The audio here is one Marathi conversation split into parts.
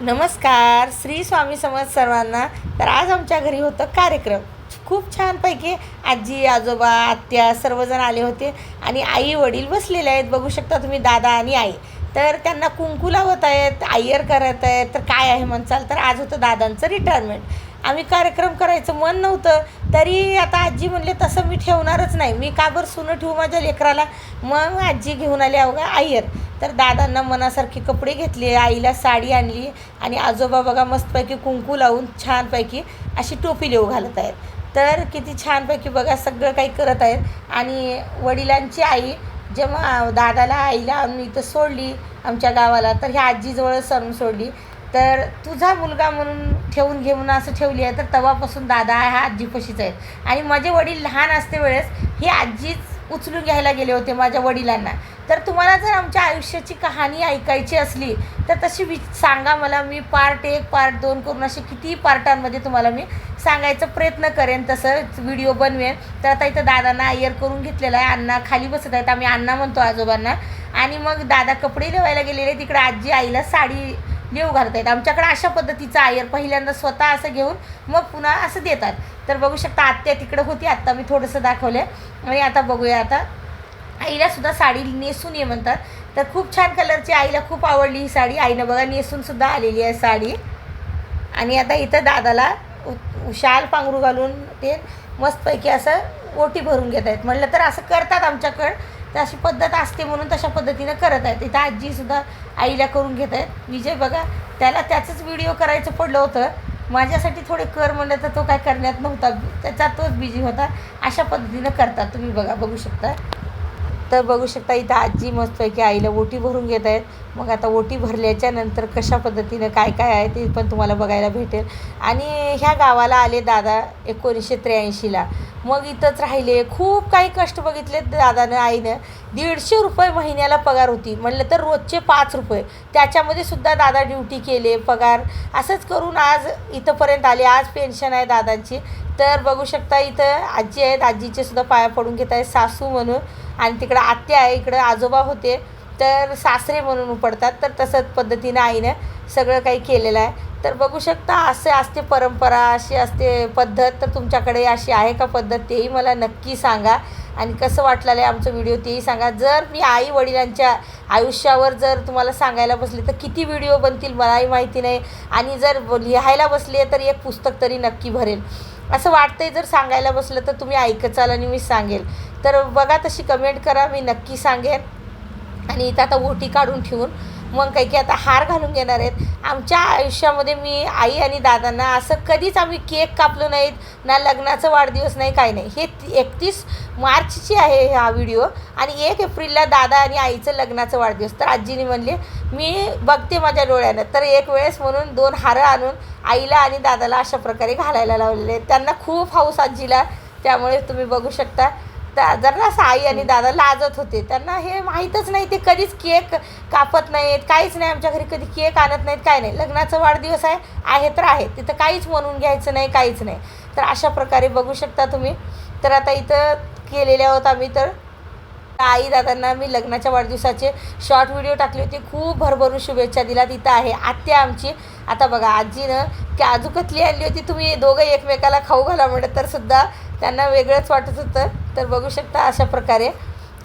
नमस्कार, श्री स्वामी समर्थ सर्वांना. तर आज आमच्या घरी होतं कार्यक्रम. खूप छानपैकी आजी आजोबा आत्या सर्वजण आले होते आणि आई वडील बसलेले आहेत. बघू शकता तुम्ही दादा आणि आई. तर त्यांना कुंकू लावत आहेत, आयर करत आहेत. तर काय आहे म्हणसाल तर आज होतं दादांचं रिटायरमेंट. आम्ही कार्यक्रम करायचं मन नव्हतं, तरी आता आजी म्हणले तसं मी ठेवणारच नाही, मी का बरं सुनं ठेवू माझ्या लेकराला. मग आजी घेऊन आली अवघा आयर. तर दादांना मनासारखे कपडे घेतले, आईला साडी आणली आणि आजोबा बघा मस्तपैकी कुंकू लावून छानपैकी अशी टोपी लिहू घालत आहेत. तर किती छानपैकी बघा सगळं काही करत आहेत. आणि वडिलांची आई जेव्हा दादाला आईला आणून इथं सोडली आमच्या गावाला, तर ह्या आजीजवळच आणून सोडली. तर तुझा मुलगा म्हणून ठेवून घेऊन असं ठेवली आहे. तर तेव्हापासून दादा हा आजीपाशीच आहे. आणि माझे वडील लहान असते वेळेस ही आजीच उचलून घ्यायला गेले होते माझ्या वडिलांना. तर तुम्हाला जर आमच्या आयुष्याची कहाणी ऐकायची असली तर तशी सांगा मला. मी पार्ट 1 पार्ट 2 करून असे किती पार्टांमध्ये तुम्हाला मी सांगायचा प्रयत्न करेन, तसंच व्हिडिओ बनवेन. तर आता इथं दादांना आयर करून घेतलेला आहे. अण्णा खाली बसत आहेत, आम्ही अण्णा म्हणतो आजोबांना. आणि मग दादा कपडे लिवायला गेलेले, तिकडे आजी आईला साडी लिहू घालत आहेत. आमच्याकडे अशा पद्धतीचं आयर पहिल्यांदा स्वतः असं घेऊन मग पुन्हा असं देतात. तर बघू शकता आत्या तिकडं होती, आत्ता मी थोडंसं दाखवलं. आणि आता बघूया, आता आईलासुद्धा साडी नेसून ये म्हणतात. तर खूप छान कलरची, आईला खूप आवडली ही साडी. आईनं बघा नेसूनसुद्धा आलेली आहे साडी. आणि आता इथं दादाला शाल पांघरू घालून ते मस्तपैकी असं ओटी भरून घेत आहेत. म्हटलं तर असं करतात आमच्याकडं, तर अशी पद्धत असते म्हणून तशा पद्धतीनं करत आहेत. इथं आजीसुद्धा आईला करून घेत आहेत. विजय बघा त्याला त्याचंच व्हिडिओ करायचं पडलं होतं, माझ्यासाठी थोडे कर म्हणलं तर तो काय करण्यात नव्हता, त्याचा तोच बिझी होता. अशा पद्धतीनं करतात तुम्ही बघा, बघू शकता. तर बघू शकता इथं आजी मस्तपैकी आईला ओटी भरून घेत आहेत. मग आता ओटी भरल्याच्या नंतर कशा पद्धतीनं काय काय आहे ते पण तुम्हाला बघायला भेटेल. आणि ह्या गावाला आले दादा 1983ला. मग इथंच राहिले, खूप काही कष्ट बघितले दादानं आईनं. 150 रुपये महिन्याला पगार होती, म्हणलं तर रोजचे 5 रुपये, त्याच्यामध्ये सुद्धा दादा ड्युटी केले, पगार असंच करून आज इथंपर्यंत आले. आज पेन्शन आहे दादांची. तर बघू शकता इथं आजी आहेत, आजीचे सुद्धा पाया पडून घेत आहे सासू म्हणून. आणि तिकडं आत्या आहे, इकडं आजोबा होते तर सासरे म्हणून पडतात. तर तसंच पद्धतीनं आईनं सगळं काही केलेलं आहे. तर बघू शकता असे असते परंपरा, अशी असते पद्धत. तर तुमच्याकडे अशी आहे का पद्धत तेही मला नक्की सांगा. आणि कसं वाटलेलं आहे आमचं व्हिडिओ तेही सांगा. जर मी आई वडिलांच्या आयुष्यावर जर तुम्हाला सांगायला बसले तर किती व्हिडिओ बनतील मलाही माहिती नाही. आणि जर लिहायला बसले तर एक पुस्तक तरी नक्की भरेल असं वाटतंय. जर सांगायला बसलं तर तुम्ही ऐकत चाल आणि मी सांगेल. तर बघा तशी कमेंट करा, मी नक्की सांगेन. आणि इथं आता ओटी काढून ठेवून मग काही की आता हार घालून घेणार आहेत. आमच्या आयुष्यामध्ये मी आई आणि दादांना असं कधीच आम्ही केक कापलो नाहीत, ना लग्नाचं वाढदिवस नाही, काही नाही. हे 31 मार्चची आहे हा व्हिडिओ. आणि 1 एप्रिलला दादा आणि आईचं लग्नाचं वाढदिवस. तर आजीने म्हणले मी बघते माझ्या डोळ्यानं. तर एक वेळेस म्हणून 2 हारं आणून आईला आणि दादाला अशा प्रकारे घालायला लावलेले आहेत. त्यांना खूप हौस आजीला, त्यामुळे तुम्ही बघू शकता. तर जरासं आई आणि दादा लाजत होते, त्यांना हे माहीतच नाही, ते कधीच केक कापत नाहीत, काहीच नाही. आमच्या घरी कधी केक आणत नाहीत, काय नाही. लग्नाचा वाढदिवस आहे तर आहे, तिथं काहीच म्हणून घ्यायचं नाही, काहीच नाही. तर अशा प्रकारे बघू शकता तुम्ही. तर आता इथं केलेले आहोत आम्ही. तर आई दादांना मी लग्नाच्या वाढदिवसाचे शॉर्ट व्हिडिओ टाकले होते, खूप भरभरून शुभेच्छा दिल्या. तिथं आहे आत्या आमची. आता बघा आजीनं काजू कतली आणली होती, तुम्ही दोघं एकमेकाला खाऊ घाला म्हणत, तर सुद्धा त्यांना वेगळंच वाटत होतं. तर बघू शकता अशा प्रकारे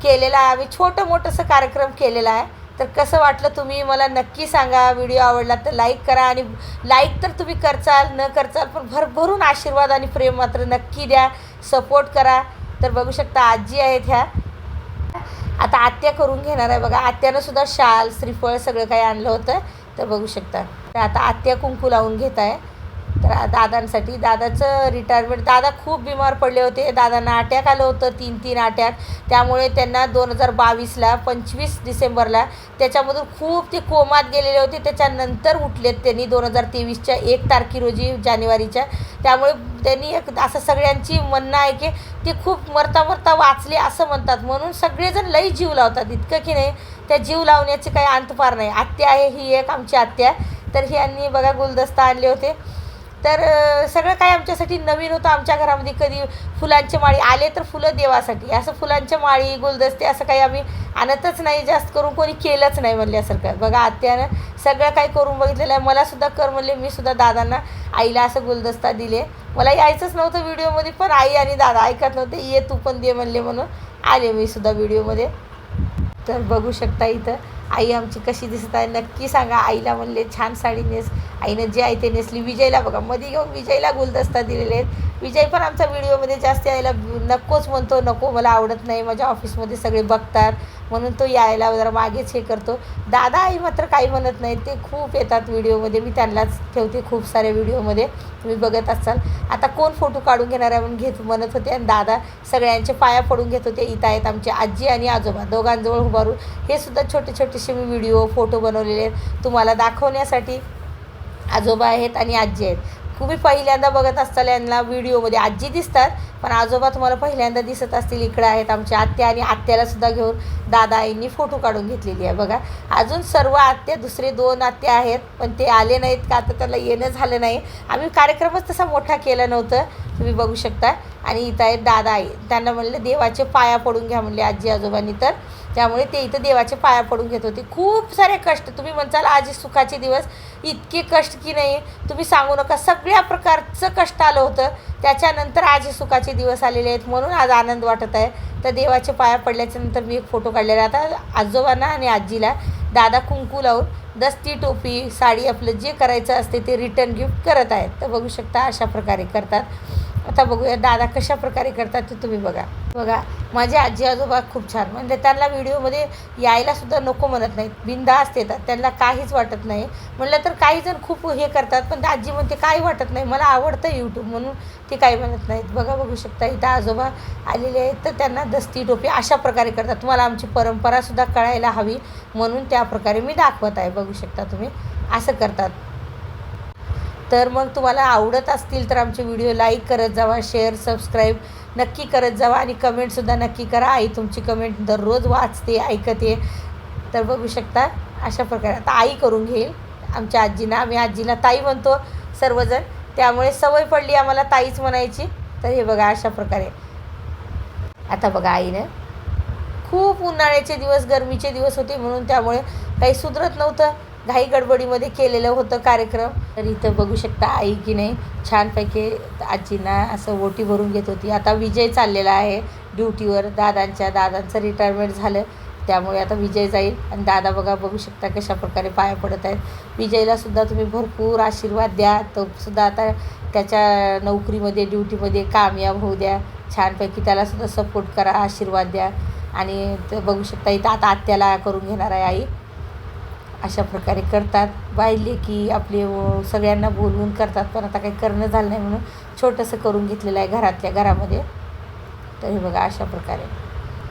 केलेला आहे आम्ही, छोटं मोठंसं कार्यक्रम केलेला आहे. तर कसं वाटलं तुम्ही मला नक्की सांगा. व्हिडिओ आवडला तर लाईक करा. आणि लाईक तर तुम्ही करचाल न करचाल, पण भरभरून आशीर्वाद आणि प्रेम मात्र नक्की द्या, सपोर्ट करा. तर बघू शकता आजी आहेत ह्या. आता आत्या करून घेणार आहे बघा. आत्यानं सुद्धा शाल श्रीफळ सगळं काही आणलं होतं. तर बघू शकता. तर आता आत्या कुंकू लावून घेत आहे. तर दादांसाठी, दादाचं रिटायरमेंट, दादा खूप बिमार पडले होते. दादांना अटॅक आलं होतं, 3 अटॅक. त्यामुळे त्यांना 2022ला 25 डिसेंबरला त्याच्यामधून खूप ते कोमात गेलेले होते. त्याच्यानंतर उठलेत त्यांनी 2023च्या 1 तारखे रोजी जानेवारीच्या. त्यामुळे त्यांनी एक असं सगळ्यांची म्हणणं आहे की ते खूप मरता मरता वाचले असं म्हणतात, म्हणून सगळेजण लई जीव लावतात. इतकं की नाही, त्या जीव लावण्याचे काही अंत पार नाही. आत्या आहे ही एक आमची आत्या. तर ह्यांनी बघा गुलदस्ता आणले होते. तर सगळं काही आमच्यासाठी नवीन होतं. आमच्या घरामध्ये कधी फुलांचे माळी आले तर फुलं देवासाठी, असं फुलांच्या माळी गुलदस्ते असं काही आम्ही आणतच नाही, जास्त करून कोणी केलंच नाही म्हणल्यासारखं. बघा आत्यानं सगळं काही करून बघितलेलं आहे. मला सुद्धा कर म्हणले, मी सुद्धा दादांना आईला असं गुलदस्ता दिले. मला यायचंच नव्हतं व्हिडिओमध्ये, पण आई आणि दादा ऐकत नव्हते, ये तू पण दे म्हणले, म्हणून आले मी सुद्धा व्हिडिओमध्ये. तर बघू शकता इथं आई आमची कशी दिसत आहे नक्की सांगा. आईला म्हणले छान साडी नेस, आईनं जे आहे ते नेसली. विजयला बघा मध्ये घेऊन विजयला गुलदस्ता दिलेले आहेत. विजय पण आमचा व्हिडिओमध्ये जास्त यायला नकोच म्हणतो, नको मला आवडत नाही, माझ्या ऑफिसमध्ये सगळे बघतात म्हणून तो यायला जरा मागेच हे करतो. दादा आई मात्र काही म्हणत नाही, ते खूप येतात व्हिडिओमध्ये, मी त्यांनाच ठेवते खूप साऱ्या व्हिडिओमध्ये, तुम्ही बघत असाल. आता कोण फोटो काढून घेणार आहे म्हणून घेत म्हणत होते, आणि दादा सगळ्यांचे पाया पडून घेत होते. इथं आहेत आमचे आजी आणि आजोबा दोघांजवळ उभारून. हे सुद्धा छोटे छोटेसे मी व्हिडिओ फोटो बनवलेले आहेत तुम्हाला दाखवण्यासाठी. आजोबा आहेत आणि आजी आहेत. तुम्ही पहिल्यांदा बघत असताल यांना व्हिडिओमध्ये आजी दिसतात, पण आजोबा तुम्हाला पहिल्यांदा दिसत असतील. इकडे आहेत आमची आत्या, आणि आत्यालासुद्धा घेऊन दादा आईंनी फोटो काढून घेतलेली आहे बघा. अजून सर्व आत्या, दुसरे 2 आत्या आहेत, पण ते आले नाहीत का, तर त्याला येणं झालं नाही. आम्ही कार्यक्रमच तसा मोठा केला नव्हतं, तुम्ही बघू शकता. आणि इथं आहेत दादा आई, त्यांना म्हणलं देवाचे पाया पडून घ्या म्हणले आजी आजोबांनी, तर त्यामुळे ते इथं देवाचे पाया पडून घेत होते. खूप सारे कष्ट, तुम्ही म्हणसाल आज सुखाचे दिवस, इतके कष्ट की नाही तुम्ही सांगू नका. सगळ्या प्रकारचं कष्ट आलं होतं, त्याच्यानंतर आज सुखाचे दिवस आलेले आहेत, म्हणून आज आनंद वाटत आहे. तर देवाचे पाया पडल्याच्या नंतर मी एक फोटो काढलेला. आता आजोबांना आणि आजीला दादा कुंकू लावून दस्ती टोपी साडी आपलं जे करायचं असते ते रिटर्न गिफ्ट करत आहेत. तर बघू शकता अशा प्रकारे करतात. आता बघूया दादा कशा प्रकारे करतात ते तुम्ही बघा. बघा माझे आजी आजोबा खूप छान, म्हणजे त्यांना व्हिडिओमध्ये यायलासुद्धा नको म्हणत नाहीत, बिनधास्त येतात, त्यांना काहीच वाटत नाही. म्हणलं तर काही जण खूप हे करतात, पण आजी म्हणते काही वाटत नाही, मला आवडतं यूट्यूब म्हणून ते काही म्हणत नाहीत. बघा बघू शकता इथं आजोबा आलेले आहेत, तर त्यांना दस्ती टोपी अशा प्रकारे करतात. तुम्हाला आमची परंपरासुद्धा कळायला हवी म्हणून त्या प्रकारे मी दाखवत आहे. बघू शकता तुम्ही असं करतात. तर मग तुम्हाला आवडत असतील तर आमचे व्हिडिओ लाईक करत जावा, शेअर सबस्क्राईब नक्की करत जावा, आणि कमेंटसुद्धा नक्की करा. आई तुमची कमेंट दररोज वाचते, ऐकते. तर बघू शकता अशा प्रकारे. आता आई करून घेईल आमच्या आजीना, आम्ही आजीला ताई म्हणतो सर्वजण, त्यामुळे सवय पडली आम्हाला ताईच म्हणायची. तर हे बघा अशा प्रकारे. आता बघा आईनं खूप उन्हाळ्याचे दिवस गरमीचे दिवस होते म्हणून त्यामुळे काही सुधरत नव्हतं, घाई गडबडीमध्ये केलेलं होतं कार्यक्रम. तर इथं बघू शकता आई की नाही छानपैकी आजींना असं ओटी भरून घेत होती. आता विजय चाललेला आहे ड्युटीवर, दादांचं रिटायरमेंट झालं, त्यामुळे आता विजय जाईल. आणि दादा बघा बघू शकता कशा प्रकारे पाया पडत आहेत. विजयलासुद्धा तुम्ही भरपूर आशीर्वाद द्या, तो सुद्धा आता त्याच्या नोकरीमध्ये ड्युटीमध्ये कामयाब होऊ द्या, छानपैकी त्यालासुद्धा सपोर्ट करा, आशीर्वाद द्या. आणि ते बघू शकता इथं आता आत्याला करून घेणार आहे आई. अशा प्रकारे करतात. बायले की आपले सगळ्यांना बोलवून करतात, पण आता काही करणं झालं नाही म्हणून छोटंसं करून घेतलेलं आहे घरातल्या घरामध्ये. तर हे बघा अशा प्रकारे.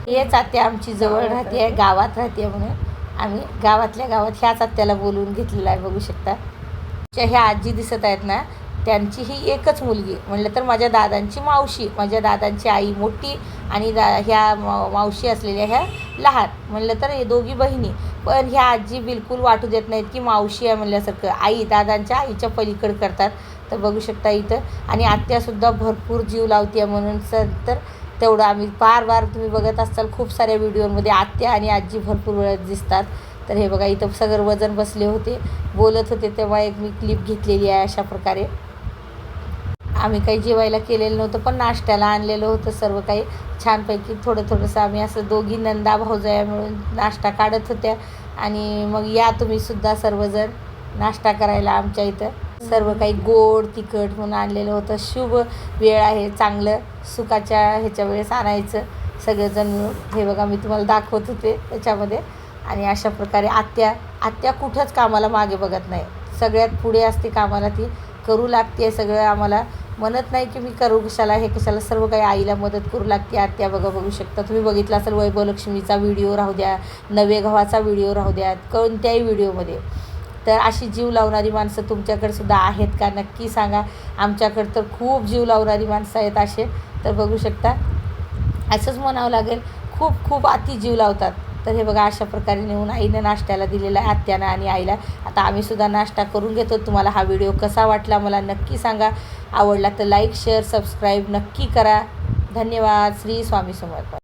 हेच आत्या आमची जवळ राहते आहे, गावात राहते आहे, म्हणून आम्ही गावातल्या गावात ह्याच आत्याला बोलवून घेतलेलं आहे. बघू शकता ह्या आजी दिसत आहेत ना, त्यांची ही एकच मुलगी, म्हणलं तर माझ्या दादांची मावशी, माझ्या दादांची आई मोठी, आणि ह्या मावशी असलेल्या ह्या लहान, म्हणलं तर हे दोघी बहिणी. पण ह्या आजी बिलकुल वाटू देत नाहीत की मावशी आहे म्हणल्यासारखं, आई दादांच्या आईच्या पलीकडे करतात. तर बघू शकता इथं. आणि आत्यासुद्धा भरपूर जीव लावते म्हणून तर तेवढं आम्ही बार तुम्ही बघत असाल खूप साऱ्या व्हिडिओमध्ये आत्या आणि आजी भरपूर वेळेस दिसतात. तर हे बघा इथं सगळं वजन बसले होते, बोलत होते, तेव्हा एक मी क्लिप घेतलेली आहे. अशा प्रकारे आम्ही काही जेवायला केलेलं नव्हतं, पण नाश्त्याला आणलेलं होतं सर्व काही छानपैकी. थोडंसं आम्ही असं दोघी नंदा भाऊजया मिळून नाश्ता काढत होत्या. आणि मग या तुम्हीसुद्धा सर्वजण नाश्ता करायला आमच्या इथं. सर्व काही गोड तिखट म्हणून आणलेलं होतं. शुभ वेळ आहे, चांगलं सुखाच्या ह्याच्या वेळेस आणायचं सगळेजण मिळून. हे बघा मी तुम्हाला दाखवत होते त्याच्यामध्ये. आणि अशा प्रकारे आत्या कुठंच कामाला मागे बघत नाही, सगळ्यात पुढे असते कामाला, ती करू लागते सगळं. आम्हाला म्हणत नाही की मी करू कशाला हे कशाला, सर्व काही आईला मदत करू लागते आत्या. बघू शकता तुम्ही बघितला असेल वैभवलक्ष्मीचा व्हिडिओ राहू द्या, नवे गव्हाचा व्हिडिओ राहू द्या, कोणत्याही व्हिडिओमध्ये. तर अशी जीव लावणारी माणसं तुमच्याकडे सुद्धा आहेत का नक्की सांगा. आमच्याकडे तर खूप जीव लावणारी माणसं आहेत असे. तर बघू शकता असंच म्हणावं लागेल, खूप अति जीव लावतात. तर हे बघा अशा प्रकारे नेऊन आईनं नाश्त्याला दिलेला आहे आत्यानं आणि आईला. आता आम्हीसुद्धा नाश्ता करून घेतो. तुम्हाला हा व्हिडिओ कसा वाटला मला नक्की सांगा. आवडला तर लाईक शेअर सबस्क्राईब नक्की करा. धन्यवाद. श्री स्वामी समर्थ.